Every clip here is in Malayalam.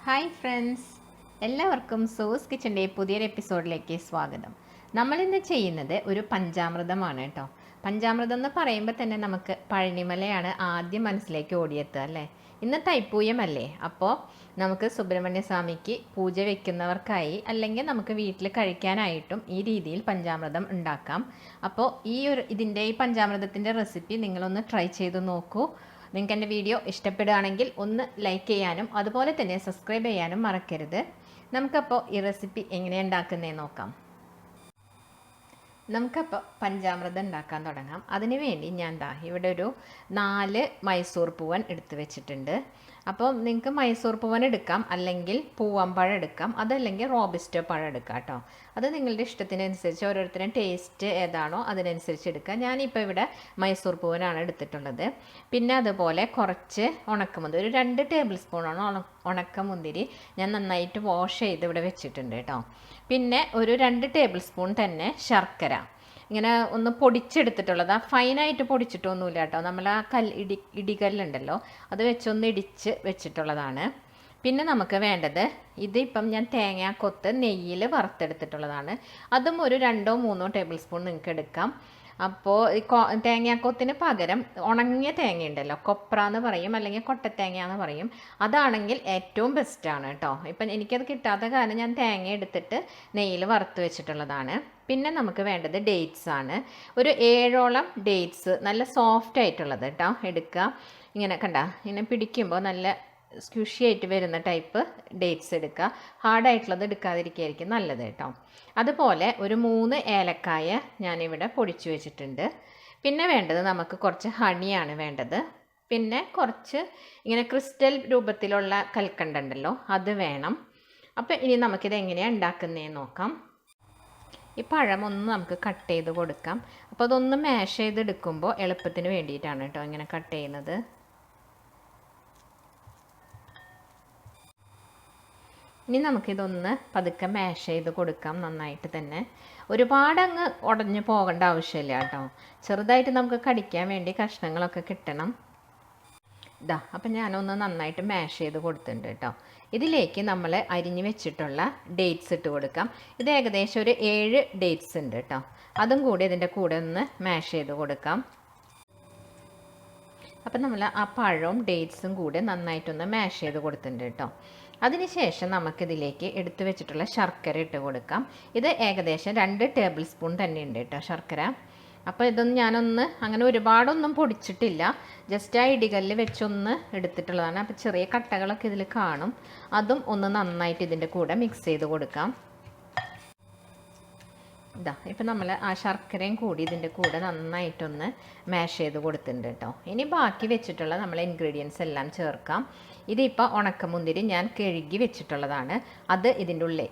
ഹായ് ഫ്രണ്ട്സ്, എല്ലാവർക്കും സോസ് കിച്ചൻ്റെ പുതിയൊരു എപ്പിസോഡിലേക്ക് സ്വാഗതം. നമ്മളിന്ന് ചെയ്യുന്നത് ഒരു പഞ്ചാമൃതമാണ് കേട്ടോ. പഞ്ചാമൃതം എന്ന് പറയുമ്പോൾ തന്നെ നമുക്ക് പഴനിമലയാണ് ആദ്യം മനസ്സിലേക്ക് ഓടിയെത്തുക അല്ലേ. ഇന്ന് തൈപ്പൂയമല്ലേ, അപ്പോൾ നമുക്ക് സുബ്രഹ്മണ്യ സ്വാമിക്ക് പൂജ വെക്കുന്നവർക്കായി അല്ലെങ്കിൽ നമുക്ക് വീട്ടിൽ കഴിക്കാനായിട്ടും ഈ രീതിയിൽ പഞ്ചാമൃതം ഉണ്ടാക്കാം. അപ്പോൾ ഈ പഞ്ചാമൃതത്തിൻ്റെ റെസിപ്പി നിങ്ങളൊന്ന് ട്രൈ ചെയ്ത് നോക്കൂ. നിങ്ങൾക്ക് എൻ്റെ വീഡിയോ ഇഷ്ടപ്പെടുകയാണെങ്കിൽ ഒന്ന് ലൈക്ക് ചെയ്യാനും അതുപോലെ തന്നെ സബ്സ്ക്രൈബ് ചെയ്യാനും മറക്കരുത്. നമുക്കപ്പോൾ ഈ റെസിപ്പി എങ്ങനെയാണ് ഉണ്ടാക്കുന്നതെന്ന് നോക്കാം. നമുക്കപ്പോൾ പഞ്ചാമൃതം ഉണ്ടാക്കാൻ തുടങ്ങാം. അതിനു വേണ്ടി ഞാൻ ഇവിടെ ഒരു 4 മൈസൂർ പൂവൻ എടുത്ത് വെച്ചിട്ടുണ്ട്. അപ്പോൾ നിങ്ങൾക്ക് മൈസൂർ പൂവൻ എടുക്കാം, അല്ലെങ്കിൽ പൂവമ്പഴം എടുക്കാം, അതല്ലെങ്കിൽ റോബസ്റ്റോ പഴം എടുക്കാം കേട്ടോ. അത് നിങ്ങളുടെ ഇഷ്ടത്തിനനുസരിച്ച് ഓരോരുത്തരും ടേസ്റ്റ് ഏതാണോ അതിനനുസരിച്ച് എടുക്കുക. ഞാനിപ്പോൾ ഇവിടെ മൈസൂർ പൂവനാണ് എടുത്തിട്ടുള്ളത്. പിന്നെ അതുപോലെ കുറച്ച് ഉണക്കമുന്തിരി, ഒരു 2 ടേബിൾ സ്പൂണാണ് ഉണക്കമുന്തിരി ഞാൻ നന്നായിട്ട് വാഷ് ചെയ്ത് ഇവിടെ വെച്ചിട്ടുണ്ട് കേട്ടോ. പിന്നെ ഒരു 2 ടേബിൾ സ്പൂൺ തന്നെ ശർക്കര ഇങ്ങനെ ഒന്ന് പൊടിച്ചെടുത്തിട്ടുള്ളത്. ഫൈനായിട്ട് പൊടിച്ചിട്ടൊന്നുമില്ല കേട്ടോ, നമ്മൾ ആ ഇടികല്ലുണ്ടല്ലോ അത് വെച്ചൊന്ന് ഇടിച്ച് വെച്ചിട്ടുള്ളതാണ്. പിന്നെ നമുക്ക് വേണ്ടത് ഇതിപ്പം ഞാൻ തേങ്ങാക്കൊത്ത് നെയ്യിൽ വറുത്തെടുത്തിട്ടുള്ളതാണ്. അതും ഒരു 2-3 ടേബിൾ സ്പൂൺ നിങ്ങൾക്ക് എടുക്കാം. അപ്പോൾ തേങ്ങാക്കൊത്തിന് പകരം ഉണങ്ങിയ തേങ്ങ ഉണ്ടല്ലോ, കൊപ്ര എന്ന് പറയും അല്ലെങ്കിൽ കൊട്ടത്തേങ്ങ എന്ന് പറയും, അതാണെങ്കിൽ ഏറ്റവും ബെസ്റ്റാണ് കേട്ടോ. ഇപ്പം എനിക്കത് കിട്ടാത്ത കാരണം ഞാൻ തേങ്ങ എടുത്തിട്ട് നെയ്യിൽ വറുത്ത് വെച്ചിട്ടുള്ളതാണ്. പിന്നെ നമുക്ക് വേണ്ടത് ഡേറ്റ്സ് ആണ്. ഒരു 7ഓളം ഡേറ്റ്സ് നല്ല സോഫ്റ്റ് ആയിട്ടുള്ളത് കേട്ടോ എടുക്കുക. ഇങ്ങനെ ഇങ്ങനെ പിടിക്കുമ്പോൾ നല്ല സ്ക്വിഷി ആയിട്ട് വരുന്ന ടൈപ്പ് ഡേറ്റ്സ് എടുക്കുക. ഹാർഡായിട്ടുള്ളത് എടുക്കാതിരിക്കുകയായിരിക്കും നല്ലത് കേട്ടോ. അതുപോലെ ഒരു 3 ഏലക്കായ ഞാനിവിടെ പൊടിച്ചു വെച്ചിട്ടുണ്ട്. പിന്നെ വേണ്ടത് നമുക്ക് കുറച്ച് ഹണിയാണ് വേണ്ടത്. പിന്നെ കുറച്ച് ഇങ്ങനെ ക്രിസ്റ്റൽ രൂപത്തിലുള്ള കൽക്കണ്ടുണ്ടല്ലോ അത് വേണം. അപ്പോൾ ഇനി നമുക്കിത് എങ്ങനെയാണ് ഉണ്ടാക്കുന്നതെന്ന് നോക്കാം. ഈ പഴമൊന്ന് നമുക്ക് കട്ട് ചെയ്ത് കൊടുക്കാം. അപ്പോൾ അതൊന്ന് മാഷ് ചെയ്തെടുക്കുമ്പോൾ എളുപ്പത്തിന് വേണ്ടിയിട്ടാണ് കേട്ടോ ഇങ്ങനെ കട്ട് ചെയ്യുന്നത്. ഇനി നമുക്കിതൊന്ന് പതുക്കെ മാഷ് ചെയ്ത് കൊടുക്കാം നന്നായിട്ട് തന്നെ. ഒരുപാട് അങ്ങ് ഉടഞ്ഞു പോകേണ്ട ആവശ്യമില്ല കേട്ടോ. ചെറുതായിട്ട് നമുക്ക് കടിക്കാൻ വേണ്ടി കഷ്ണങ്ങളൊക്കെ കിട്ടണം. അപ്പം ഞാനൊന്ന് നന്നായിട്ട് മാഷ് ചെയ്ത് കൊടുത്തിട്ടുണ്ട് കേട്ടോ. ഇതിലേക്ക് നമ്മൾ അരിഞ്ഞ് വെച്ചിട്ടുള്ള ഡേറ്റ്സ് ഇട്ട് കൊടുക്കാം. ഇത് ഏകദേശം ഒരു 7 ഡേറ്റ്സ് ഉണ്ട് കേട്ടോ. അതും കൂടി ഇതിൻ്റെ കൂടെ ഒന്ന് മാഷ് ചെയ്ത് കൊടുക്കാം. അപ്പം നമ്മൾ ആ പഴവും ഡേറ്റ്സും കൂടെ നന്നായിട്ടൊന്ന് മാഷ് ചെയ്ത് കൊടുത്തിട്ടുണ്ട് കേട്ടോ. അതിനുശേഷം നമുക്കിതിലേക്ക് എടുത്തു വെച്ചിട്ടുള്ള ശർക്കര ഇട്ട് കൊടുക്കാം. ഇത് ഏകദേശം 2 ടേബിൾ സ്പൂൺ തന്നെ ഉണ്ട് കേട്ടോ ശർക്കര. അപ്പോൾ ഇതൊന്നും ഞാനൊന്ന് അങ്ങനെ ഒരുപാടൊന്നും പൊടിച്ചിട്ടില്ല, ജസ്റ്റ് ആ ഇടികല്ല് വെച്ചൊന്ന് എടുത്തിട്ടുള്ളതാണ്. അപ്പോൾ ചെറിയ കട്ടകളൊക്കെ ഇതിൽ കാണും. അതും ഒന്ന് നന്നായിട്ട് ഇതിൻ്റെ കൂടെ മിക്സ് ചെയ്ത് കൊടുക്കാം. ഇപ്പം നമ്മൾ ആ ശർക്കരയും കൂടി ഇതിൻ്റെ കൂടെ നന്നായിട്ടൊന്ന് മാഷ് ചെയ്ത് കൊടുത്തിട്ടുണ്ട് കേട്ടോ. ഇനി ബാക്കി വെച്ചിട്ടുള്ള നമ്മളെ ഇൻഗ്രീഡിയൻസ് എല്ലാം ചേർക്കാം. ഇതിപ്പോൾ ഉണക്കമുന്തിരി ഞാൻ കഴുകി വെച്ചിട്ടുള്ളതാണ്. അത്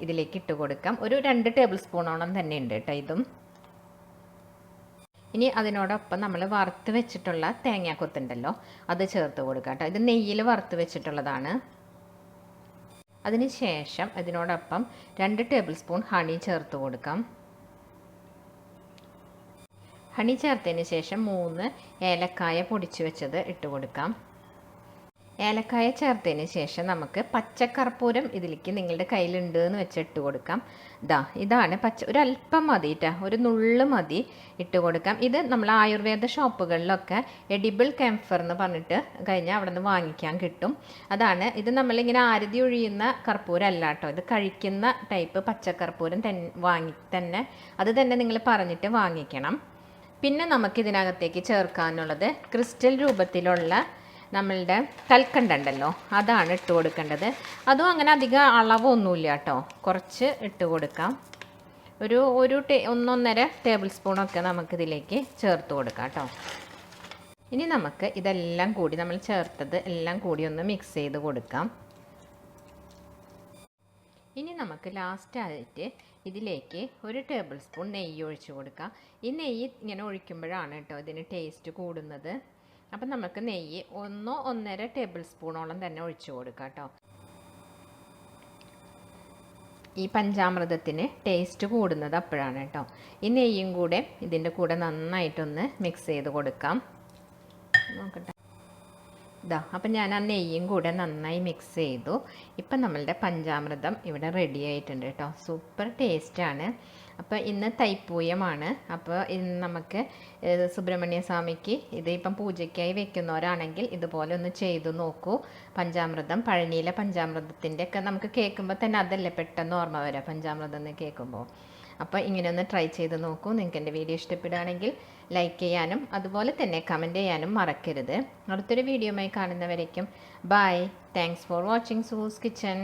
ഇതിലേക്ക് ഇട്ട് കൊടുക്കാം. ഒരു 2 ടേബിൾ സ്പൂണോളം തന്നെ ഉണ്ട് കേട്ടോ ഇതും. ഇനി അതിനോടൊപ്പം നമ്മൾ വറുത്ത് വെച്ചിട്ടുള്ള തേങ്ങാക്കൊത്തുണ്ടല്ലോ അത് ചേർത്ത് കൊടുക്കാം കേട്ടോ. ഇത് നെയ്യിൽ വറുത്ത് വെച്ചിട്ടുള്ളതാണ്. അതിന് ശേഷം ഇതിനോടൊപ്പം 2 ടേബിൾ സ്പൂൺ ഹണി ചേർത്ത് കൊടുക്കാം. ഹണി ചേർത്തതിന് ശേഷം 3 ഏലക്കായ പൊടിച്ച് വെച്ചത് ഇട്ട് കൊടുക്കാം. ഏലക്കായ ചേർത്തതിന് ശേഷം നമുക്ക് പച്ചക്കർപ്പൂരം ഇതിലേക്ക് നിങ്ങളുടെ കയ്യിലുണ്ട് എന്ന് വെച്ച് ഇട്ട് കൊടുക്കാം. ഇതാണ് ഒരല്പം മതി കേട്ടോ, ഒരു നുള്ള് മതി ഇട്ട് കൊടുക്കാം. ഇത് നമ്മൾ ആയുർവേദ ഷോപ്പുകളിലൊക്കെ എഡിബിൾ കാംഫർ എന്ന് പറഞ്ഞിട്ട് കഴിഞ്ഞാൽ അവിടെ നിന്ന് വാങ്ങിക്കാൻ കിട്ടും. അതാണ് ഇത്. നമ്മളിങ്ങനെ ആരതി ഒഴിയുന്ന കർപ്പൂരം അല്ല കേട്ടോ, ഇത് കഴിക്കുന്ന ടൈപ്പ് പച്ചക്കർപ്പൂരം തന്നെ അത് തന്നെ നിങ്ങൾ പറഞ്ഞിട്ട് വാങ്ങിക്കണം. പിന്നെ നമുക്കിതിനകത്തേക്ക് ചേർക്കാനുള്ളത് ക്രിസ്റ്റൽ രൂപത്തിലുള്ള നമ്മളുടെ കൽക്കണ്ടുണ്ടല്ലോ അതാണ് ഇട്ട് കൊടുക്കേണ്ടത്. അതും അങ്ങനെ അധികം അളവൊന്നുമില്ല കേട്ടോ, കുറച്ച് ഇട്ട് കൊടുക്കാം. ഒരു 1-1.5 ടേബിൾ സ്പൂണൊക്കെ നമുക്കിതിലേക്ക് ചേർത്ത് കൊടുക്കാം കേട്ടോ. ഇനി നമുക്ക് ഇതെല്ലാം കൂടി നമ്മൾ ചേർത്തത് എല്ലാം കൂടി ഒന്ന് മിക്സ് ചെയ്ത് കൊടുക്കാം. ഇനി നമുക്ക് ലാസ്റ്റായിട്ട് ഇതിലേക്ക് 1 ടേബിൾ സ്പൂൺ നെയ്യ് ഒഴിച്ച് കൊടുക്കാം. ഈ നെയ്യ് ഇങ്ങനെ ഒഴിക്കുമ്പോഴാണ് കേട്ടോ ഇതിന് ടേസ്റ്റ് കൂടുന്നത്. അപ്പം നമുക്ക് നെയ്യ് 1-1.5 ടേബിൾ സ്പൂണോളം തന്നെ ഒഴിച്ച് കൊടുക്കാം കേട്ടോ. ഈ പഞ്ചാമൃതത്തിന് ടേസ്റ്റ് കൂടുന്നത് അപ്പോഴാണ് കേട്ടോ. ഈ നെയ്യും കൂടെ ഇതിൻ്റെ കൂടെ നന്നായിട്ടൊന്ന് മിക്സ് ചെയ്ത് കൊടുക്കാം. നോക്കട്ടെ, ഇതാ അപ്പം ഞാൻ ആ നെയ്യും കൂടെ നന്നായി മിക്സ് ചെയ്തു. ഇപ്പം നമ്മളുടെ പഞ്ചാമൃതം ഇവിടെ റെഡി ആയിട്ടുണ്ട് കേട്ടോ. സൂപ്പർ ടേസ്റ്റാണ്. അപ്പോൾ ഇന്ന് തൈപ്പൂയമാണ്. അപ്പോൾ ഇന്ന് നമുക്ക് സുബ്രഹ്മണ്യ സ്വാമിക്ക് ഇത് ഇപ്പം പൂജയ്ക്കായി വെക്കുന്നവരാണെങ്കിൽ ഇതുപോലെ ഒന്ന് ചെയ്തു നോക്കൂ. പഞ്ചാമൃതം, പഴനിയിലെ പഞ്ചാമൃതത്തിൻ്റെ ഒക്കെ നമുക്ക് കേൾക്കുമ്പോൾ തന്നെ അതല്ലേ പെട്ടെന്ന് ഓർമ്മ വരാം, പഞ്ചാമൃതം എന്ന് കേൾക്കുമ്പോൾ. അപ്പോൾ ഇങ്ങനെ ഒന്ന് ട്രൈ ചെയ്ത് നോക്കൂ. നിങ്ങൾക്ക് എൻ്റെ വീഡിയോ ഇഷ്ടപ്പെടുകയാണെങ്കിൽ ലൈക്ക് ചെയ്യാനും അതുപോലെ തന്നെ കമൻറ്റ് ചെയ്യാനും മറക്കരുത്. അടുത്തൊരു വീഡിയോയുമായി കാണുന്നവരേക്കും ബൈ. താങ്ക്സ് ഫോർ വാച്ചിങ് സൂസ് കിച്ചൺ.